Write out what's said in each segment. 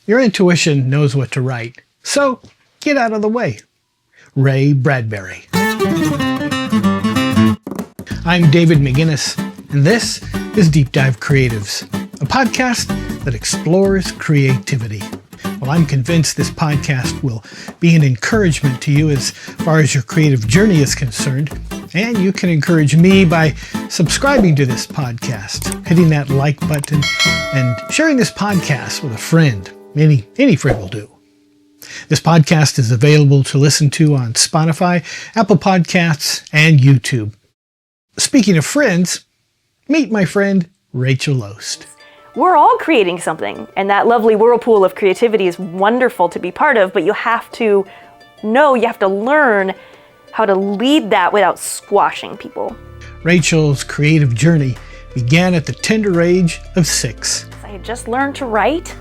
Your intuition knows what to write, so get out of the way. Ray Bradbury. I'm David McGinnis, and this is Deep Dive Creatives, a podcast that explores creativity. Well, I'm convinced this podcast will be an encouragement to you as far as your creative journey is concerned, and you can encourage me by subscribing to this podcast, hitting that like button, and sharing this podcast with a friend. Any friend will do. This podcast is available to listen to on Spotify, Apple Podcasts, and YouTube. Speaking of friends, meet my friend Rachel Ost. We're all creating something, and that lovely whirlpool of creativity is wonderful to be part of, but you have to learn how to lead that without squashing people. Rachel's creative journey began at the tender age of 6. I had just learned to write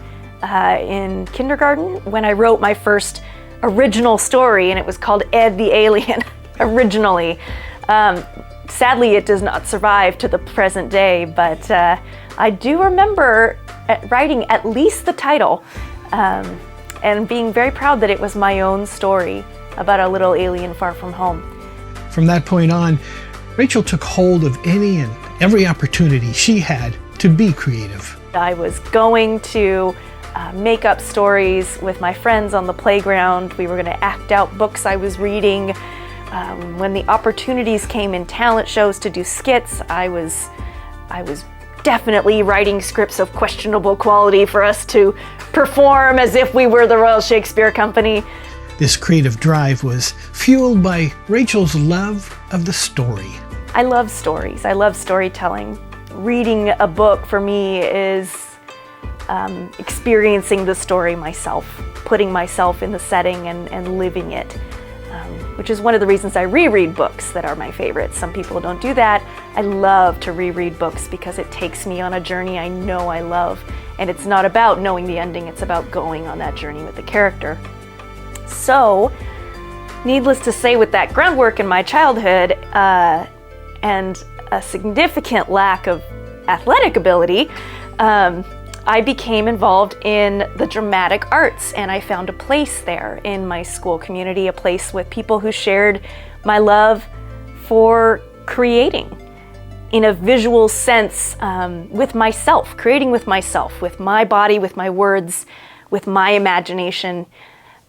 in kindergarten when I wrote my first original story, and it was called Ed the Alien, originally. Sadly, it does not survive to the present day, but I do remember writing at least the title and being very proud that it was my own story about a little alien far from home. From that point on, Rachel took hold of any and every opportunity she had to be creative. I was going to make up stories with my friends on the playground. We were going to act out books I was reading. When the opportunities came in talent shows to do skits, I was definitely writing scripts of questionable quality for us to perform as if we were the Royal Shakespeare Company. This creative drive was fueled by Rachel's love of the story. I love stories. I love storytelling. Reading a book for me is experiencing the story myself, putting myself in the setting and living it, which is one of the reasons I reread books that are my favorites. Some people don't do that. I love to reread books because it takes me on a journey I know I love. And it's not about knowing the ending, it's about going on that journey with the character. So, needless to say, with that groundwork in my childhood and a significant lack of athletic ability, I became involved in the dramatic arts, and I found a place there in my school community, a place with people who shared my love for creating in a visual sense, with myself, creating with myself, with my body, with my words, with my imagination.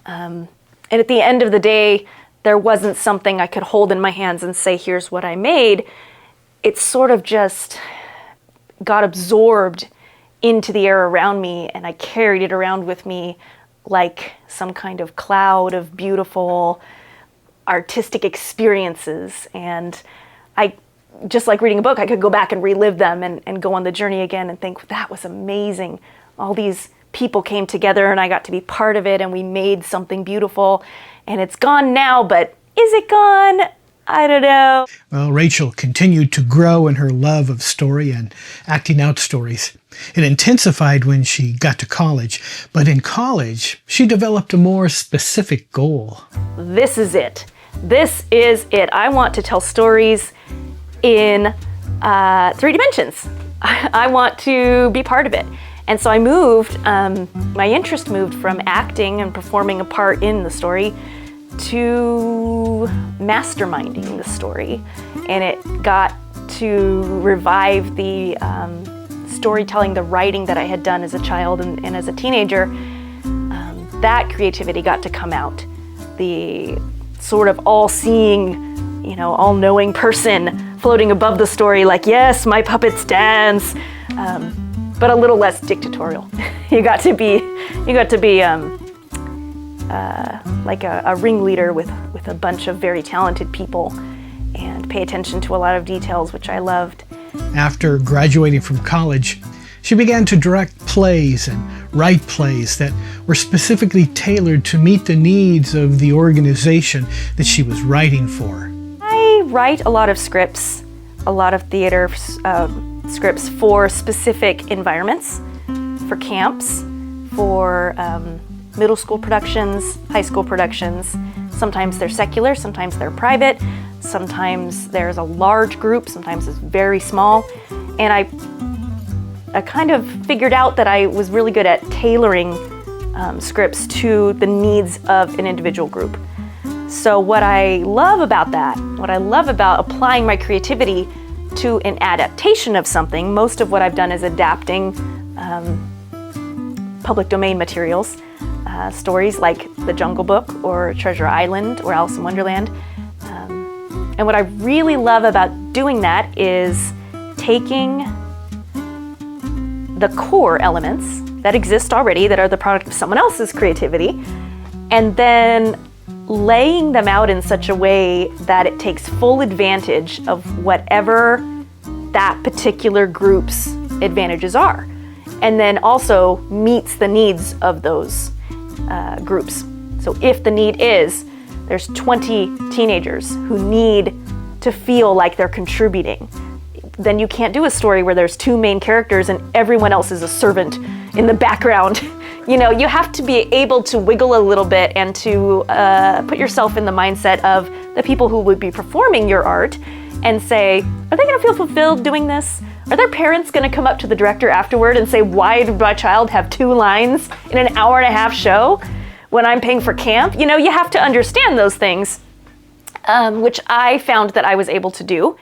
And at the end of the day, there wasn't something I could hold in my hands and say, here's what I made. It sort of just got absorbed into the air around me, and I carried it around with me like some kind of cloud of beautiful artistic experiences. And I, just like reading a book, I could go back and relive them and go on the journey again and think, that was amazing. All these people came together and I got to be part of it, and we made something beautiful. And it's gone now, but is it gone? I don't know. Well, Rachel continued to grow in her love of story and acting out stories. It intensified when she got to college, but in college, she developed a more specific goal. This is it. This is it. I want to tell stories in 3 dimensions. I want to be part of it. And so I moved, my interest moved from acting and performing a part in the story to masterminding the story. And it got to revive the storytelling, the writing that I had done as a child and as a teenager. That creativity got to come out. The sort of all-seeing, all-knowing person floating above the story like, yes, my puppets dance, but a little less dictatorial. You got to be like a ringleader with a bunch of very talented people and pay attention to a lot of details, which I loved. After graduating from college, she began to direct plays and write plays that were specifically tailored to meet the needs of the organization that she was writing for. I write a lot of scripts, a lot of theater scripts for specific environments, for camps, for middle school productions, high school productions. Sometimes they're secular, sometimes they're private, sometimes there's a large group, sometimes it's very small. And I kind of figured out that I was really good at tailoring scripts to the needs of an individual group. So what I love about that, what I love about applying my creativity to an adaptation of something, most of what I've done is adapting public domain materials, stories like The Jungle Book or Treasure Island or Alice in Wonderland. And what I really love about doing that is taking the core elements that exist already, that are the product of someone else's creativity, and then laying them out in such a way that it takes full advantage of whatever that particular group's advantages are, and then also meets the needs of those groups. So if the need is, there's 20 teenagers who need to feel like they're contributing, then you can't do a story where there's two main characters and everyone else is a servant in the background. You know, you have to be able to wiggle a little bit and to put yourself in the mindset of the people who would be performing your art and say, are they gonna feel fulfilled doing this? Are their parents gonna come up to the director afterward and say, why did my child have 2 lines in an hour-and-a-half show when I'm paying for camp? You know, you have to understand those things, which I found that I was able to do,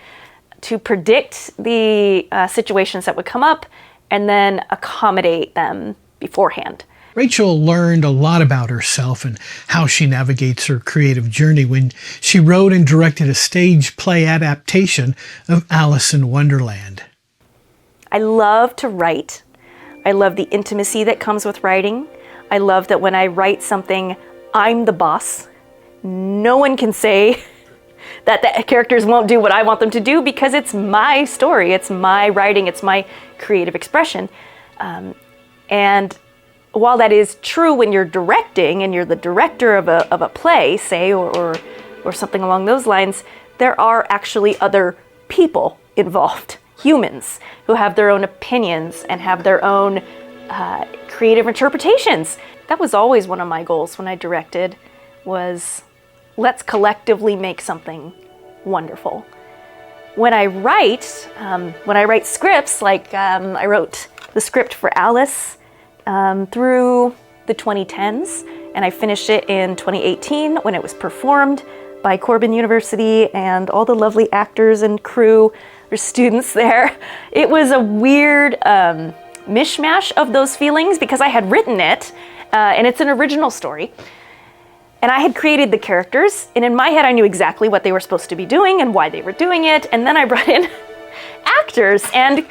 to predict the situations that would come up and then accommodate them beforehand. Rachel learned a lot about herself and how she navigates her creative journey when she wrote and directed a stage play adaptation of Alice in Wonderland. I love to write. I love the intimacy that comes with writing. I love that when I write something, I'm the boss. No one can say that the characters won't do what I want them to do, because it's my story, it's my writing, it's my creative expression. And while that is true when you're directing and you're the director of a play, say, or something along those lines, there are actually other people involved, humans, who have their own opinions and have their own creative interpretations. That was always one of my goals when I directed, was let's collectively make something wonderful. When I write scripts, like I wrote the script for Alice through the 2010s, and I finished it in 2018 when it was performed by Corbin University and all the lovely actors and crew. There's students there. It was a weird mishmash of those feelings because I had written it, and it's an original story. And I had created the characters, and in my head I knew exactly what they were supposed to be doing and why they were doing it, and then I brought in actors and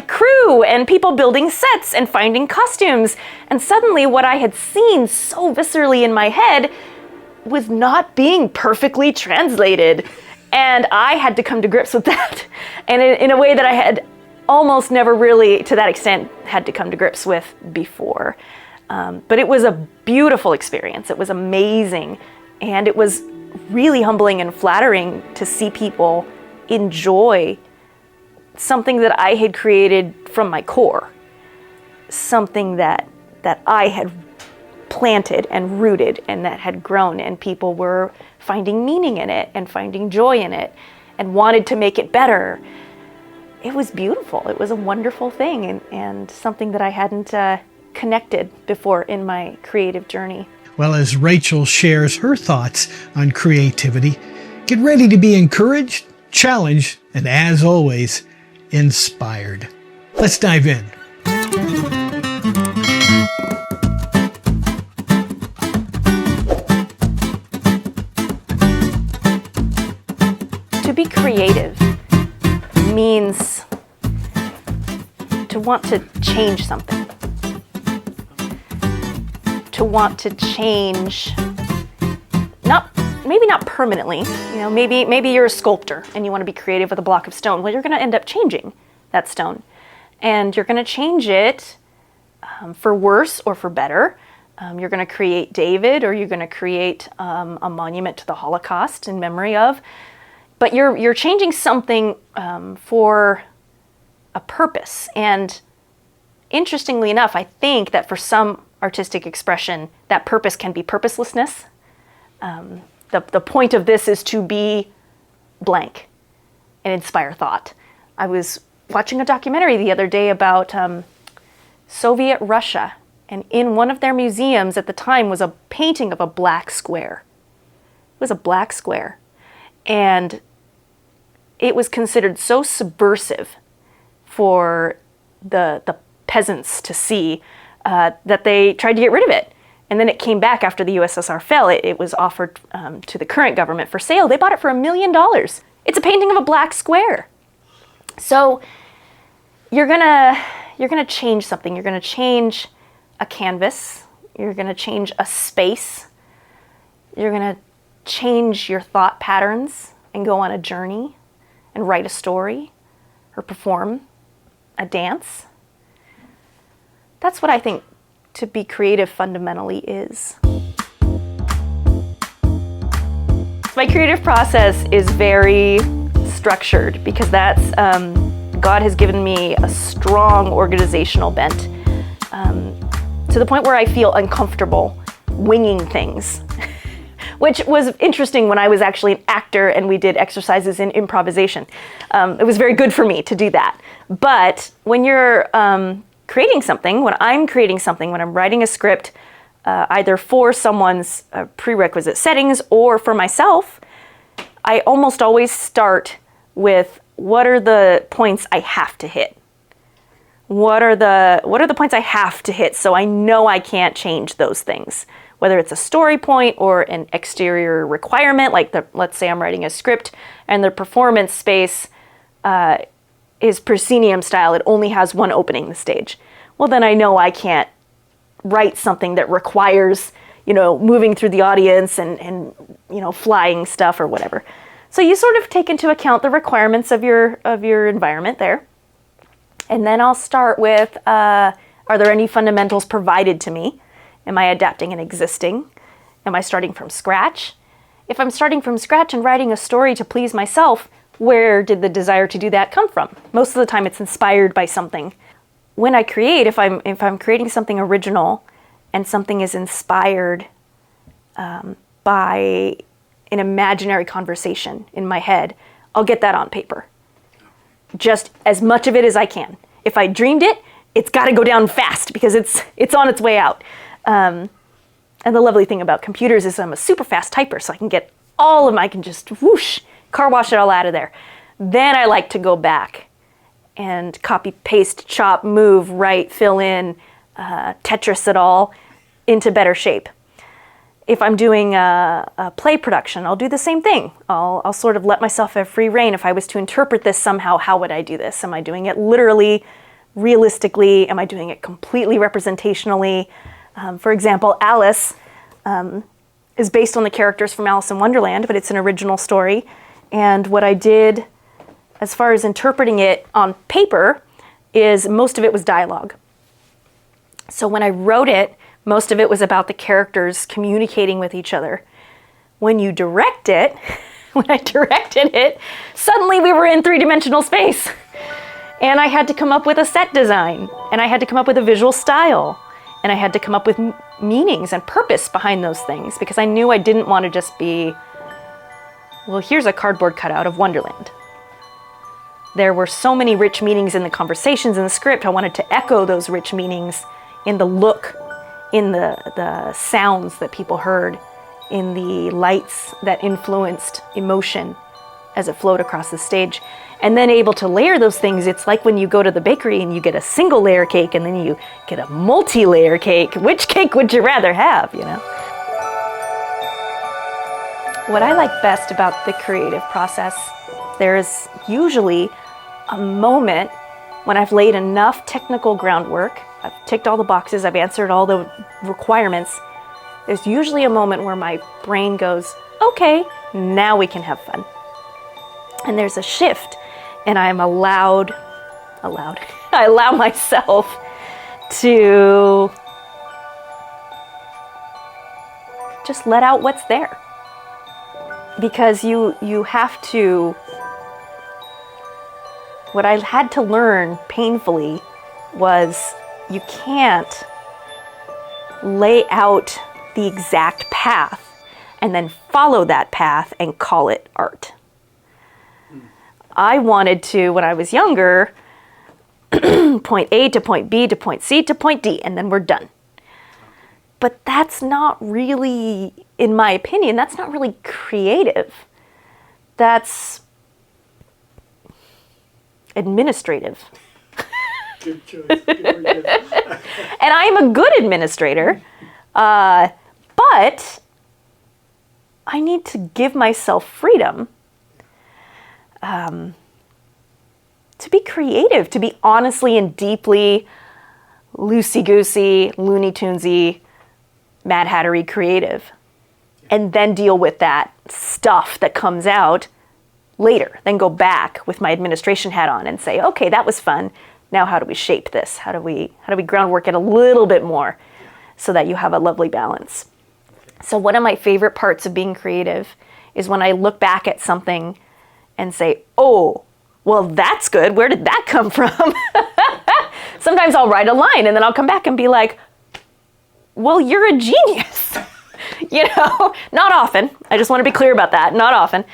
crew and people building sets and finding costumes, and suddenly what I had seen so viscerally in my head was not being perfectly translated, and I had to come to grips with that, and in a way that I had almost never really, to that extent, had to come to grips with before. But it was a beautiful experience. It was amazing. And it was really humbling and flattering to see people enjoy something that I had created from my core, something that I had planted and rooted and that had grown, and people were finding meaning in it and finding joy in it and wanted to make it better. It was beautiful. It was a wonderful thing, and something that I hadn't connected before in my creative journey. Well, as Rachel shares her thoughts on creativity, get ready to be encouraged, challenged, and as always, inspired. Let's dive in. To be creative means to want to change something. To want to change, maybe not permanently, maybe you're a sculptor and you want to be creative with a block of stone. Well, you're going to end up changing that stone, and you're going to change it for worse or for better. You're going to create David, or you're going to create a monument to the Holocaust in memory of, but you're changing something for a purpose. And interestingly enough, I think that for some artistic expression, that purpose can be purposelessness. The point of this is to be blank and inspire thought. I was watching a documentary the other day about Soviet Russia And in one of their museums at the time was a painting of a black square. It was a black square. And it was considered so subversive for the peasants to see that they tried to get rid of it. And then it came back after the USSR fell. It was offered to the current government for sale. They bought it for $1 million. It's a painting of a black square. So you're gonna change something. You're gonna change a canvas. You're gonna change a space. You're gonna change your thought patterns and go on a journey and write a story or perform a dance. That's what I think to be creative fundamentally is. My creative process is very structured because that's God has given me a strong organizational bent to the point where I feel uncomfortable winging things, which was interesting when I was actually an actor and we did exercises in improvisation. It was very good for me to do that. But when you're creating something, when I'm creating something, when I'm writing a script, either for someone's prerequisite settings or for myself, I almost always start with what are the points I have to hit? What are the points I have to hit so I know I can't change those things? Whether it's a story point or an exterior requirement, like let's say I'm writing a script and the performance space is proscenium style. It only has one opening, the stage. Well, then I know I can't write something that requires, moving through the audience and flying stuff or whatever. So you sort of take into account the requirements of your environment there. And then I'll start with, are there any fundamentals provided to me? Am I adapting an existing? Am I starting from scratch? If I'm starting from scratch and writing a story to please myself, where did the desire to do that come from? Most of the time it's inspired by something. When I create, if I'm creating something original and something is inspired by an imaginary conversation in my head, I'll get that on paper. Just as much of it as I can. If I dreamed it, it's got to go down fast because it's on its way out. And the lovely thing about computers is I'm a super fast typer, so I can get I can just whoosh, car wash it all out of there. Then I like to go back and copy, paste, chop, move, write, fill in, Tetris it all into better shape. If I'm doing a play production, I'll do the same thing. I'll sort of let myself have free rein. If I was to interpret this somehow, how would I do this? Am I doing it literally, realistically? Am I doing it completely representationally? For example, Alice is based on the characters from Alice in Wonderland, but it's an original story. And what I did as far as interpreting it on paper is most of it was dialogue. So when I wrote it, most of it was about the characters communicating with each other. When you direct it, when I directed it, suddenly we were in three-dimensional space. And I had to come up with a set design, and I had to come up with a visual style, and I had to come up with meanings and purpose behind those things because I knew I didn't want to just be, well, here's a cardboard cutout of Wonderland. There were so many rich meanings in the conversations in the script. I wanted to echo those rich meanings in the look, in the sounds that people heard, in the lights that influenced emotion as it flowed across the stage. And then able to layer those things. It's like when you go to the bakery and you get a single layer cake and then you get a multi-layer cake. Which cake would you rather have, What I like best about the creative process, there is usually a moment when I've laid enough technical groundwork, I've ticked all the boxes, I've answered all the requirements. There's usually a moment where my brain goes, okay, now we can have fun. And there's a shift, and I allow myself to just let out what's there. Because you have to, what I had to learn painfully was you can't lay out the exact path and then follow that path and call it art. I wanted to, when I was younger, point A to point B to point C to point D, and then we're done. But that's not really, in my opinion, that's not really creative. That's administrative. Good choice. And I'm a good administrator, but I need to give myself freedom to be creative, to be honestly and deeply loosey-goosey, Looney Tunesy, Mad Hattery creative, and then deal with that stuff that comes out later. Then go back with my administration hat on and say, okay, that was fun. Now how do we shape this? How do we groundwork it a little bit more so that you have a lovely balance? So one of my favorite parts of being creative is when I look back at something and say, oh, well, that's good. Where did that come from? Sometimes I'll write a line and then I'll come back and be like, well, you're a genius. Not often. I just want to be clear about that. Not often.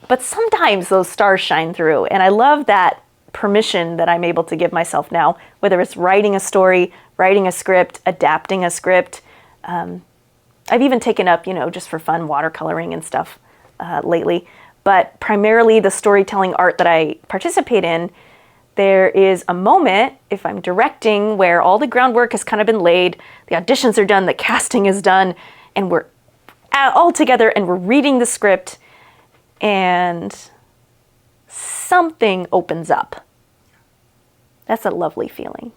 But sometimes those stars shine through. And I love that permission that I'm able to give myself now, whether it's writing a story, writing a script, adapting a script. I've even taken up, just for fun, watercoloring and stuff lately. But primarily the storytelling art that I participate in, there is a moment, if I'm directing, where all the groundwork has kind of been laid, the auditions are done, the casting is done, and we're all together and we're reading the script, and something opens up. That's a lovely feeling.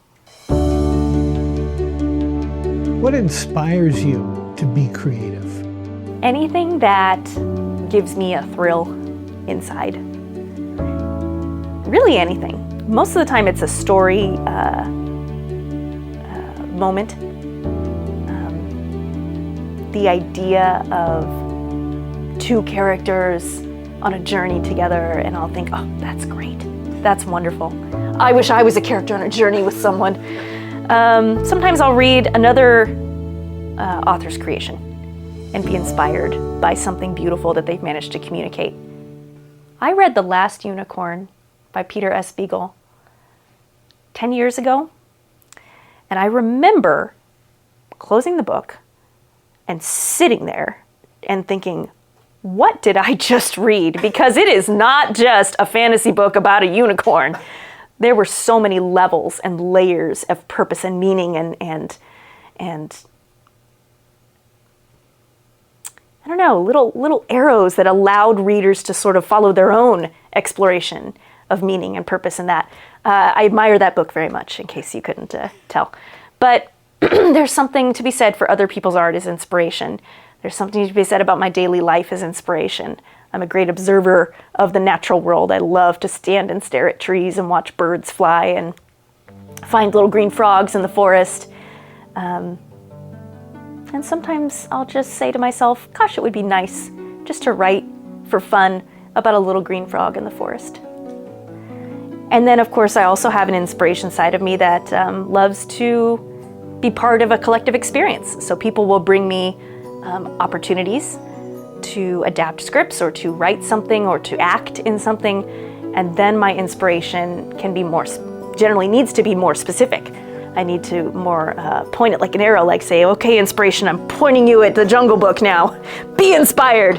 What inspires you to be creative? Anything that gives me a thrill inside. Really anything. Most of the time it's a story moment. The idea of two characters on a journey together, and I'll think, oh, that's great. That's wonderful. I wish I was a character on a journey with someone. Sometimes I'll read another author's creation and be inspired by something beautiful that they've managed to communicate. I read The Last Unicorn by Peter S. Beagle 10 years ago, and I remember closing the book and sitting there and thinking, what did I just read? Because it is not just a fantasy book about a unicorn. There were so many levels and layers of purpose and meaning and I don't know, little arrows that allowed readers to sort of follow their own exploration of meaning and purpose in that. I admire that book very much, in case you couldn't tell. But there's something to be said for other people's art as inspiration. There's something to be said about my daily life as inspiration. I'm a great observer of the natural world. I love to stand and stare at trees and watch birds fly and find little green frogs in the forest. And sometimes I'll just say to myself, gosh, it would be nice just to write for fun about a little green frog in the forest. And then, of course, I also have an inspiration side of me that loves to be part of a collective experience. So people will bring me opportunities to adapt scripts or to write something or to act in something. And then my inspiration can be generally needs to be more specific. I need to more point it like an arrow, like say, okay, inspiration, I'm pointing you at the Jungle Book now. Be inspired,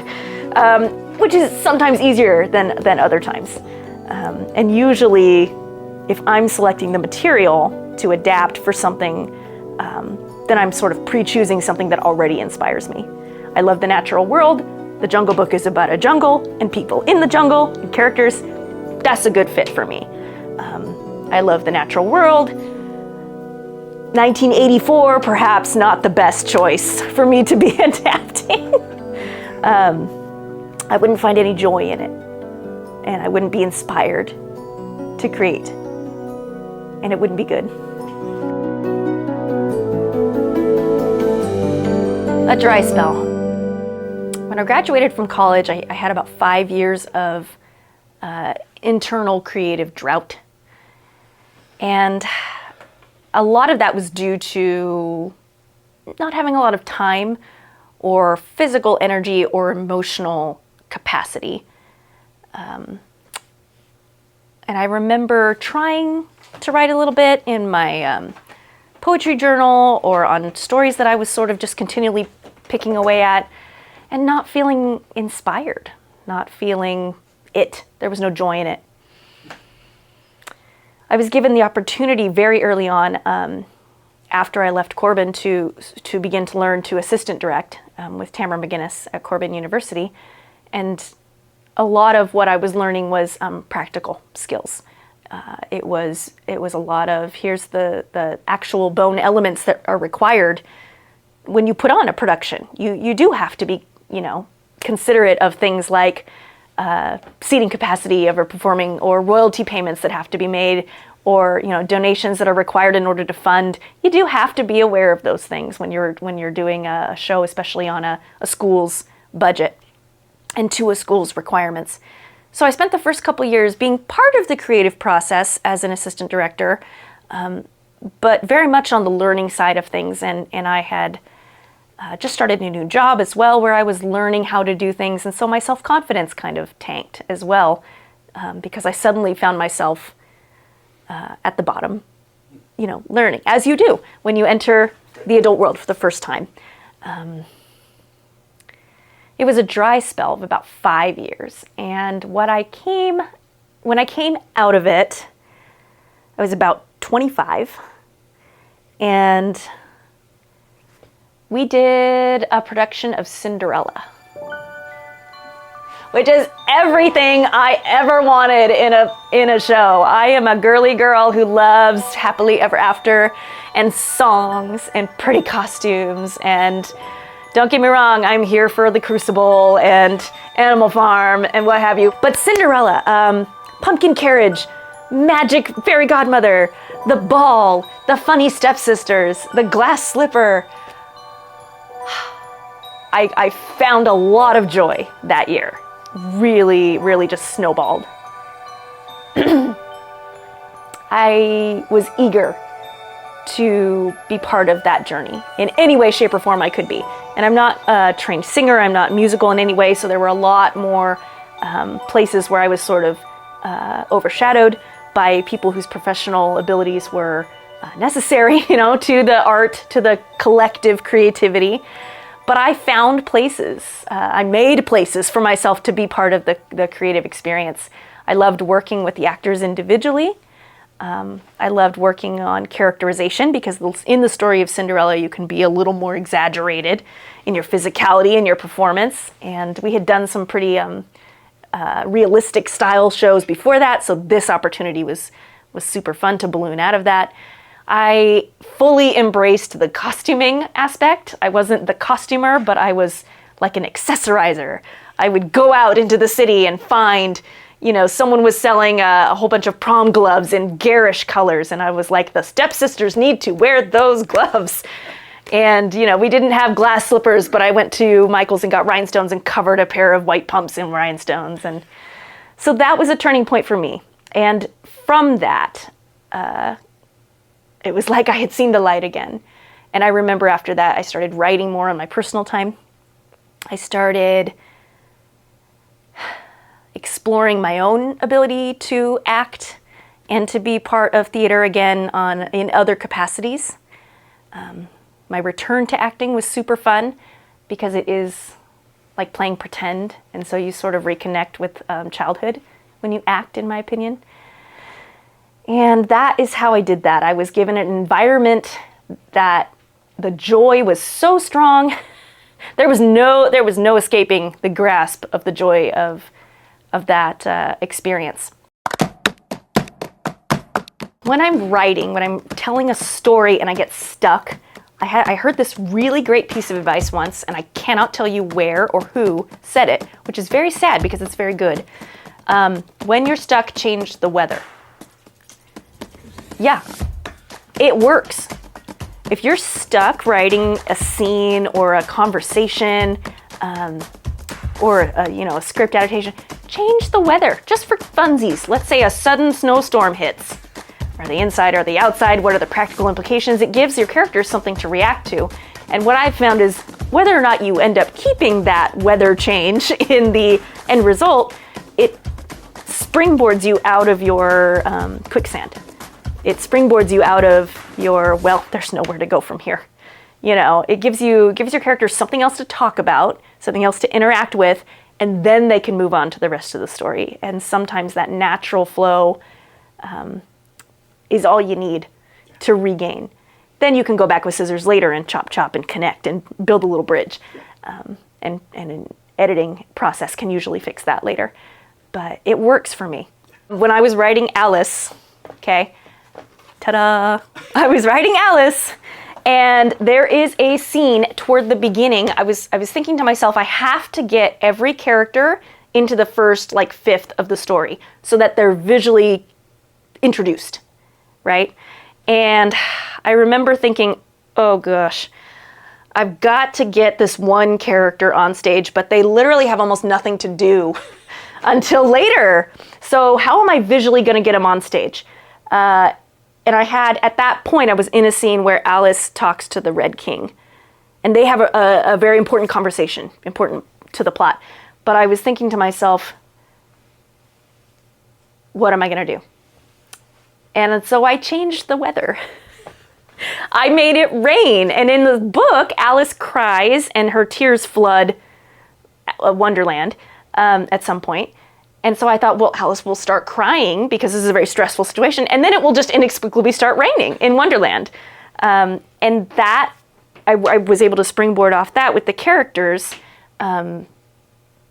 which is sometimes easier than other times. And usually, if I'm selecting the material to adapt for something, then I'm sort of pre-choosing something that already inspires me. I love the natural world. The Jungle Book is about a jungle and people in the jungle and characters. That's a good fit for me. I love the natural world. 1984, perhaps not the best choice for me to be adapting. I wouldn't find any joy in it, and I wouldn't be inspired to create, and it wouldn't be good. A dry spell. When I graduated from college, I had about 5 years of internal creative drought, and a lot of that was due to not having a lot of time or physical energy or emotional capacity. And I remember trying to write a little bit in my poetry journal or on stories that I was sort of just continually picking away at, and not feeling inspired, not feeling it. There was no joy in it. I was given the opportunity very early on, after I left Corbin, to begin to learn to assistant direct with Tamara McGinnis at Corbin University. And a lot of what I was learning was practical skills. It was a lot of, here's the actual bone elements that are required when you put on a production. You do have to be, considerate of things like seating capacity of a performing, or royalty payments that have to be made, or donations that are required in order to fund. You do have to be aware of those things when you're doing a show, especially on a school's budget and to a school's requirements. So I spent the first couple years being part of the creative process as an assistant director, but very much on the learning side of things. And I had just started a new job as well, where I was learning how to do things. And so my self-confidence kind of tanked as well, because I suddenly found myself at the bottom, learning, as you do when you enter the adult world for the first time. It was a dry spell of about 5 years. And when I came out of it, I was about 25. And we did a production of Cinderella, which is everything I ever wanted in a show. I am a girly girl who loves happily ever after and songs and pretty costumes, and don't get me wrong, I'm here for the Crucible and Animal Farm and what have you. But Cinderella, pumpkin carriage, magic fairy godmother, the ball, the funny stepsisters, the glass slipper. I found a lot of joy that year. Really, really just snowballed. I was eager to be part of that journey in any way, shape, or form I could be. And I'm not a trained singer, I'm not musical in any way, so there were a lot more places where I was sort of overshadowed by people whose professional abilities were necessary, to the art, to the collective creativity. But I found places, I made places for myself to be part of the creative experience. I loved working with the actors individually. I loved working on characterization, because in the story of Cinderella, you can be a little more exaggerated in your physicality and your performance. And we had done some pretty realistic style shows before that, so this opportunity was super fun to balloon out of that. I fully embraced the costuming aspect. I wasn't the costumer, but I was like an accessorizer. I would go out into the city and find, someone was selling a whole bunch of prom gloves in garish colors, and I was like, the stepsisters need to wear those gloves. And, we didn't have glass slippers, but I went to Michael's and got rhinestones and covered a pair of white pumps in rhinestones. And so that was a turning point for me. And from that, it was like I had seen the light again. And I remember after that, I started writing more on my personal time. I started exploring my own ability to act and to be part of theater again in other capacities. My return to acting was super fun, because it is like playing pretend, and so you sort of reconnect with childhood when you act, in my opinion. And that is how I did that. I was given an environment that the joy was so strong. There was no escaping the grasp of the joy of that experience. When I'm writing, when I'm telling a story and I get stuck, I heard this really great piece of advice once, and I cannot tell you where or who said it, which is very sad because it's very good. When you're stuck, change the weather. Yeah, it works. If you're stuck writing a scene or a conversation, or a script adaptation, change the weather just for funsies. Let's say a sudden snowstorm hits. Are they inside? Are they outside? What are the practical implications? It gives your characters something to react to. And what I've found is whether or not you end up keeping that weather change in the end result, it springboards you out of your quicksand. It springboards you out of your, well, there's nowhere to go from here. You know, it gives your characters something else to talk about, something else to interact with, and then they can move on to the rest of the story. And sometimes that natural flow is all you need to regain. Then you can go back with scissors later and chop and connect and build a little bridge. And an editing process can usually fix that later. But it works for me. When I was writing Alice, okay, ta-da, I was writing Alice, and there is a scene toward the beginning. I was thinking to myself, I have to get every character into the first like fifth of the story so that they're visually introduced, right? And I remember thinking, oh gosh, I've got to get this one character on stage, but they literally have almost nothing to do until later. So how am I visually going to get them on stage? And I had, at that point, I was in a scene where Alice talks to the Red King. And they have a very important conversation, important to the plot. But I was thinking to myself, what am I going to do? And so I changed the weather. I made it rain. And in the book, Alice cries and her tears flood Wonderland at some point. And so I thought, well, Alice will start crying because this is a very stressful situation, and then it will just inexplicably start raining in Wonderland. And that, I was able to springboard off that with the characters. Well,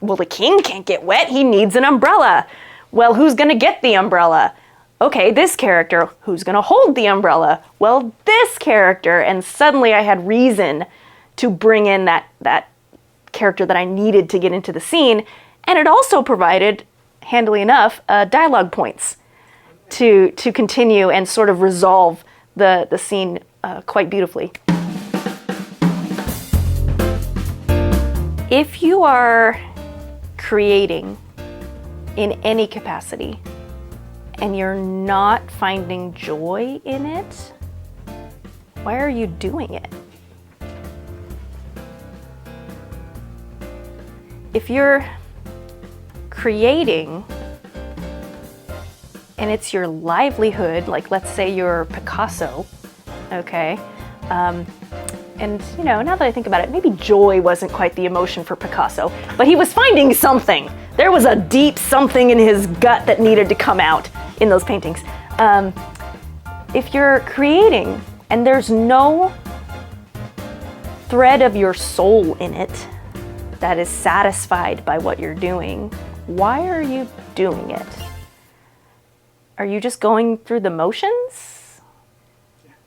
the king can't get wet. He needs an umbrella. Well, who's going to get the umbrella? Okay, this character. Who's going to hold the umbrella? Well, this character. And suddenly I had reason to bring in that character that I needed to get into the scene. And it also provided, handily enough, dialogue points to continue and sort of resolve the scene quite beautifully. If you are creating in any capacity and you're not finding joy in it, why are you doing it? If you're creating and it's your livelihood, like let's say you're Picasso, okay, and you know, now that I think about it, maybe joy wasn't quite the emotion for Picasso, but he was finding something. There was a deep something in his gut that needed to come out in those paintings. If you're creating and there's no thread of your soul in it that is satisfied by what you're doing, why are you doing it? Are you just going through the motions?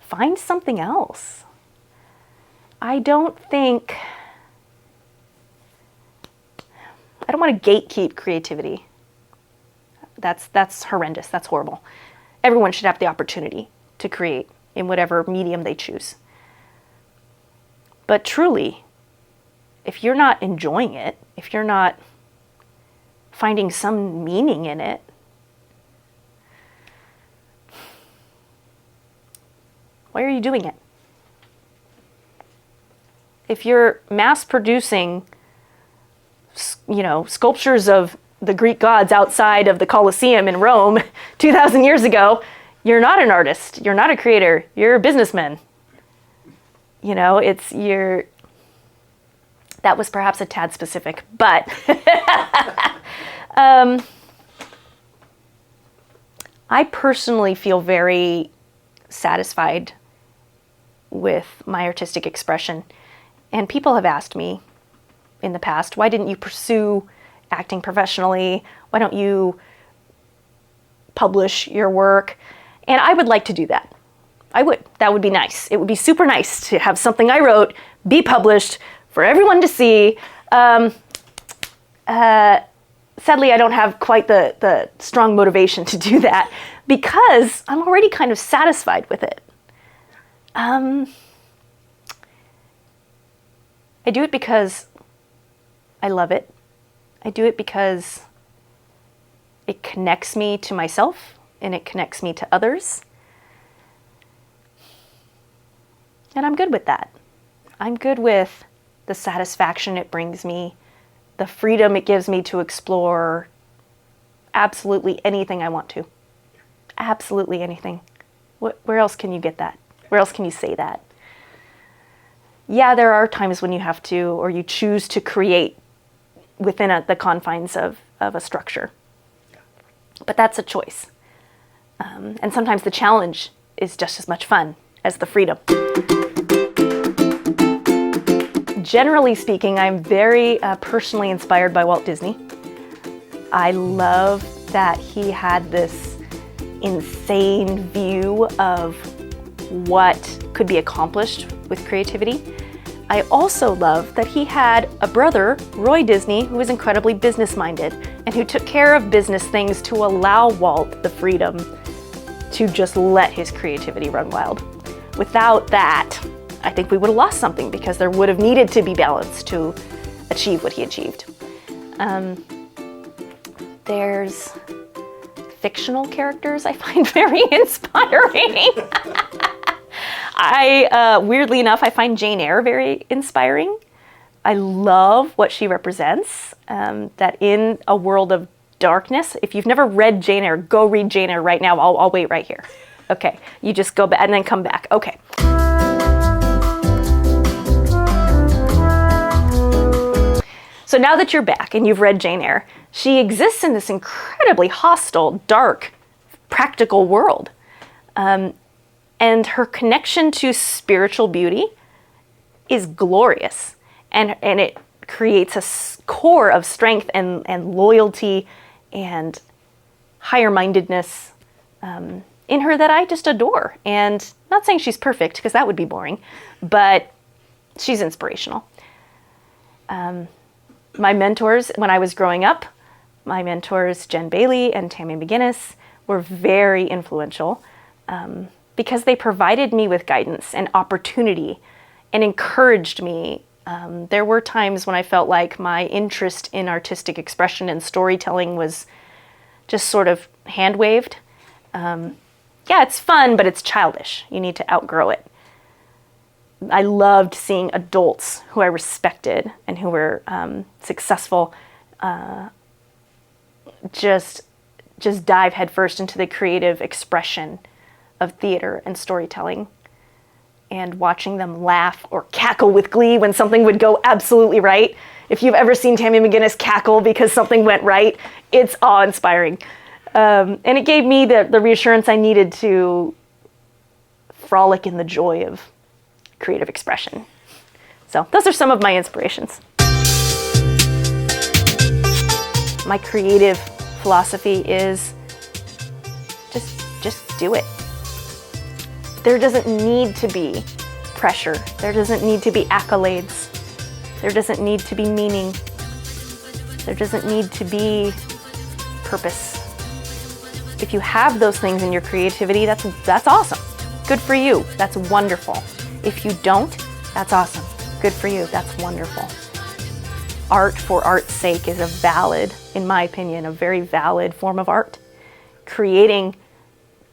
Find something else. I don't want to gatekeep creativity. That's horrendous. That's horrible. Everyone should have the opportunity to create in whatever medium they choose. But truly, if you're not enjoying it, if you're not finding some meaning in it, why are you doing it? If you're mass producing, you know, sculptures of the Greek gods outside of the Colosseum in Rome 2,000 years ago, you're not an artist. You're not a creator. You're a businessman. You know, that was perhaps a tad specific, but I personally feel very satisfied with my artistic expression. And people have asked me in the past, why didn't you pursue acting professionally? Why don't you publish your work? And I would like to do that. I would. That would be nice. It would be super nice to have something I wrote be published for everyone to see. Sadly, I don't have quite the strong motivation to do that because I'm already kind of satisfied with it. I do it because I love it. I do it because it connects me to myself and it connects me to others. And I'm good with that. I'm good with the satisfaction it brings me, the freedom it gives me to explore absolutely anything I want to. Absolutely anything. Where else can you get that? Where else can you say that? Yeah, there are times when you have to, or you choose to create within the confines of a structure. But that's a choice. And sometimes the challenge is just as much fun as the freedom. Generally speaking, I'm very personally inspired by Walt Disney. I love that he had this insane view of what could be accomplished with creativity. I also love that he had a brother, Roy Disney, who was incredibly business-minded and who took care of business things to allow Walt the freedom to just let his creativity run wild. Without that, I think we would have lost something because there would have needed to be balance to achieve what he achieved. There's fictional characters I find very inspiring. Weirdly enough, I find Jane Eyre very inspiring. I love what she represents, that in a world of darkness, if you've never read Jane Eyre, go read Jane Eyre right now. I'll wait right here. Okay, you just go back and then come back. Okay. So now that you're back and you've read Jane Eyre, she exists in this incredibly hostile, dark, practical world. And her connection to spiritual beauty is glorious. And it creates a core of strength and loyalty and higher-mindedness in her that I just adore. And not saying she's perfect, because that would be boring, but she's inspirational. My mentors, when I was growing up, my mentors, Jen Bailey and Tammy McGinnis, were very influential because they provided me with guidance and opportunity and encouraged me. There were times when I felt like my interest in artistic expression and storytelling was just sort of hand-waved. Yeah, it's fun, but it's childish. You need to outgrow it. I loved seeing adults who I respected and who were successful just dive headfirst into the creative expression of theater and storytelling, and watching them laugh or cackle with glee when something would go absolutely right. If you've ever seen Tammy McGinnis cackle because something went right, it's awe-inspiring. And it gave me the reassurance I needed to frolic in the joy of creative expression. So those are some of my inspirations. My creative philosophy is just do it. There doesn't need to be pressure. There doesn't need to be accolades. There doesn't need to be meaning. There doesn't need to be purpose. If you have those things in your creativity, that's awesome. Good for you. That's wonderful. If you don't, that's awesome. Good for you. That's wonderful. Art for art's sake is a valid, in my opinion, a very valid form of art. Creating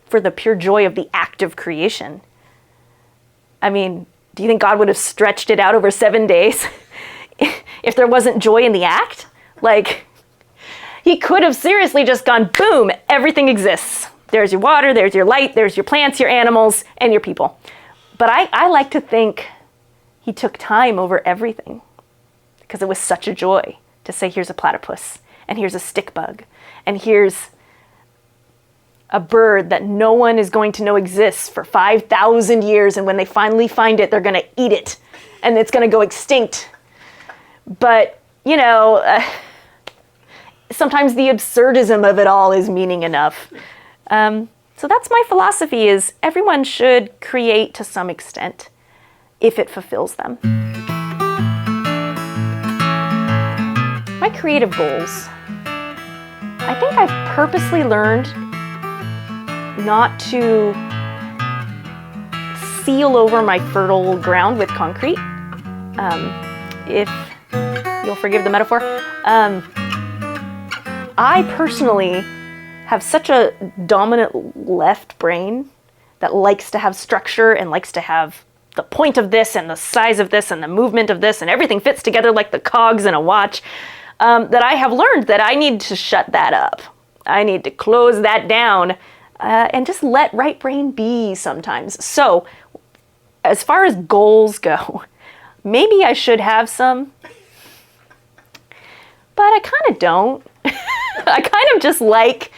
for the pure joy of the act of creation. I mean, do you think God would have stretched it out over 7 days if there wasn't joy in the act? Like, he could have seriously just gone, boom, everything exists. There's your water, there's your light, there's your plants, your animals, and your people. But I like to think he took time over everything because it was such a joy to say, here's a platypus, and here's a stick bug, and here's a bird that no one is going to know exists for 5,000 years, and when they finally find it, they're going to eat it, and it's going to go extinct. But, you know, sometimes the absurdism of it all is meaning enough. So that's my philosophy, is everyone should create to some extent if it fulfills them. My creative goals. I think I've purposely learned not to seal over my fertile ground with concrete. If you'll forgive the metaphor. I personally have such a dominant left brain that likes to have structure and likes to have the point of this and the size of this and the movement of this and everything fits together like the cogs in a watch, that I have learned that I need to shut that up. I need to close that down and just let right brain be sometimes. So as far as goals go, maybe I should have some, but I kind of don't. I kind of just like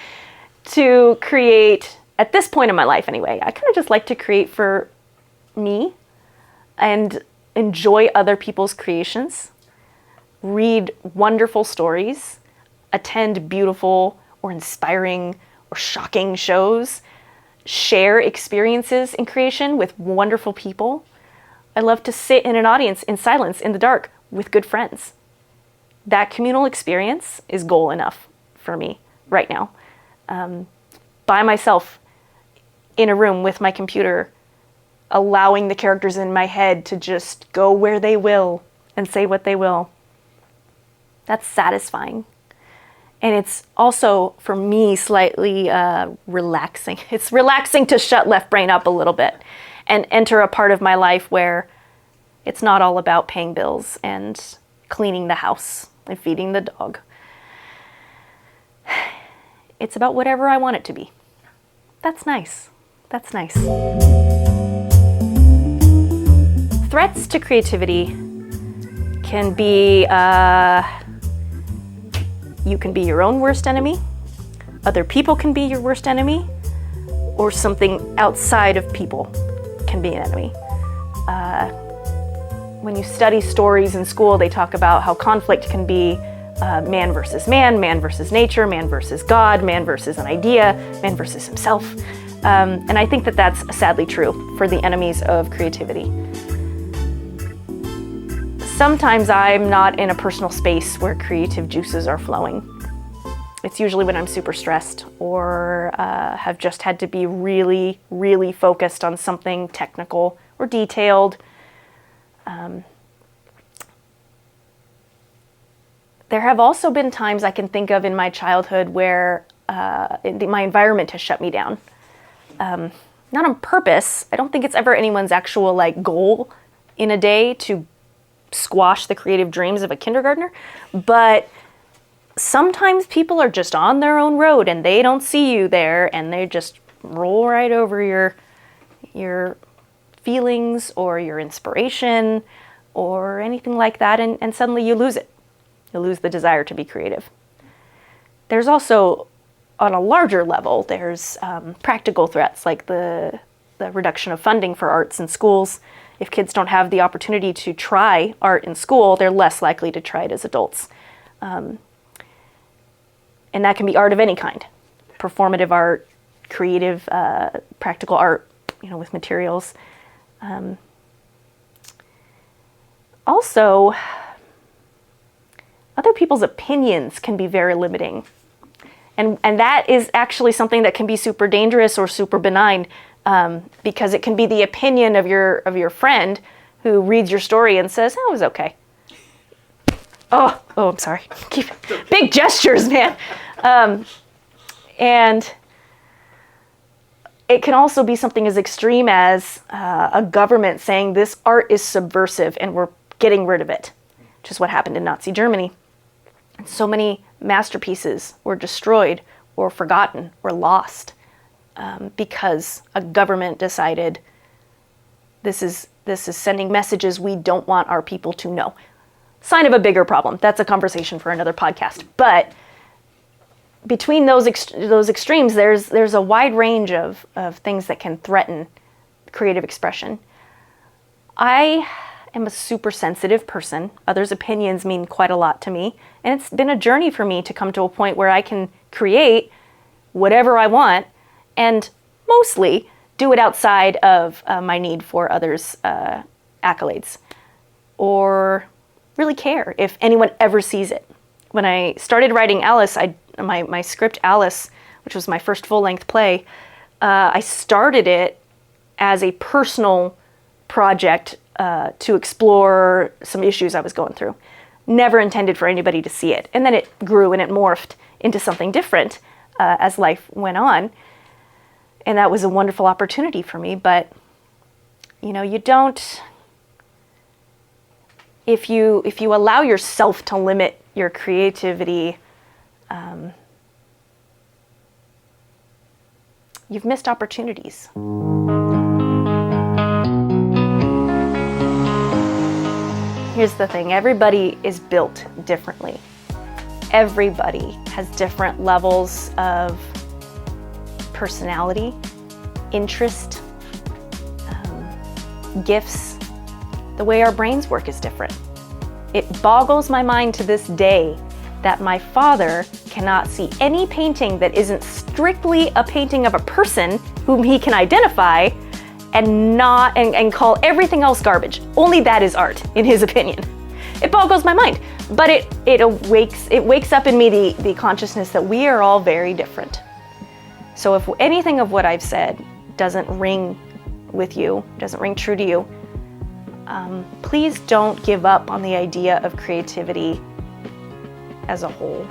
to create, at this point in my life anyway, I kind of just like to create for me and enjoy other people's creations, read wonderful stories, attend beautiful or inspiring or shocking shows, share experiences in creation with wonderful people. I love to sit in an audience in silence in the dark with good friends. That communal experience is goal enough for me right now. By myself in a room with my computer, allowing the characters in my head to just go where they will and say what they will. That's satisfying. And it's also, for me, slightly relaxing. It's relaxing to shut left brain up a little bit and enter a part of my life where it's not all about paying bills and cleaning the house and feeding the dog. It's about whatever I want it to be. That's nice. That's nice. Threats to creativity can be, you can be your own worst enemy, other people can be your worst enemy, or something outside of people can be an enemy. When you study stories in school, they talk about how conflict can be man versus man, man versus nature, man versus God, man versus an idea, man versus himself. And I think that that's sadly true for the enemies of creativity. Sometimes I'm not in a personal space where creative juices are flowing. It's usually when I'm super stressed or have just had to be really, really focused on something technical or detailed. There have also been times I can think of in my childhood where my environment has shut me down. Not on purpose. I don't think it's ever anyone's actual goal in a day to squash the creative dreams of a kindergartner, but sometimes people are just on their own road and they don't see you there and they just roll right over your feelings or your inspiration or anything like that, and suddenly you lose it. You lose the desire to be creative. There's also, on a larger level, there's practical threats like the reduction of funding for arts in schools. If kids don't have the opportunity to try art in school, they're less likely to try it as adults. And that can be art of any kind. Performative art, creative, practical art, with materials. Also, other people's opinions can be very limiting. And that is actually something that can be super dangerous or super benign, because it can be the opinion of your friend who reads your story and says, "Oh, it was okay." Oh, I'm sorry. Big gestures, man. And it can also be something as extreme as a government saying this art is subversive and we're getting rid of it, which is what happened in Nazi Germany. And so many masterpieces were destroyed or forgotten or lost because a government decided this is sending messages we don't want our people to know. Sign of a bigger problem. That's a conversation for another podcast. But between those extremes, there's a wide range of things that can threaten creative expression. I am a super sensitive person. Others' opinions mean quite a lot to me. And it's been a journey for me to come to a point where I can create whatever I want and mostly do it outside of my need for others' accolades or really care if anyone ever sees it. When I started writing Alice, my script Alice, which was my first full-length play, I started it as a personal project to explore some issues I was going through. Never intended for anybody to see it. And then it grew and it morphed into something different as life went on. And that was a wonderful opportunity for me. But, you don't, if you allow yourself to limit your creativity, you've missed opportunities. Here's the thing, everybody is built differently. Everybody has different levels of personality, interest, gifts. The way our brains work is different. It boggles my mind to this day that my father cannot see any painting that isn't strictly a painting of a person whom he can identify and call everything else garbage. Only that is art, in his opinion. It boggles my mind, but it wakes up in me the consciousness that we are all very different. So if anything of what I've said doesn't ring with you, doesn't ring true to you, please don't give up on the idea of creativity as a whole.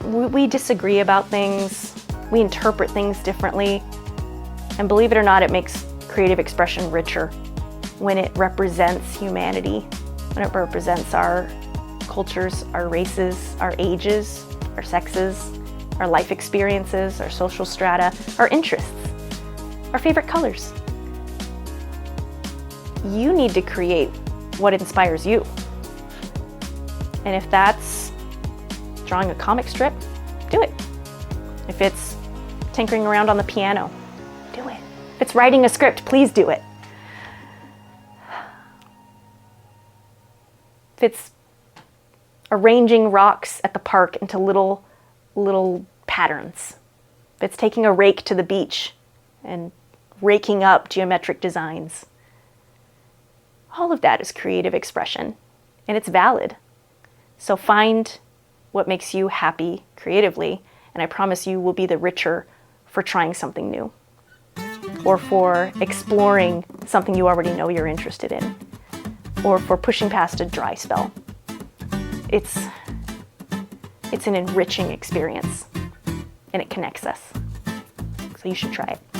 We disagree about things, we interpret things differently, and believe it or not, it makes creative expression richer when it represents humanity, when it represents our cultures, our races, our ages, our sexes, our life experiences, our social strata, our interests, our favorite colors. You need to create what inspires you. And if that's drawing a comic strip, do it. If it's tinkering around on the piano, do it. If it's writing a script, please do it. If it's arranging rocks at the park into little patterns. If it's taking a rake to the beach and raking up geometric designs. All of that is creative expression, and it's valid. So find what makes you happy creatively, and I promise you will be the richer for trying something new or for exploring something you already know you're interested in, or for pushing past a dry spell. It's an enriching experience, and it connects us. So you should try it.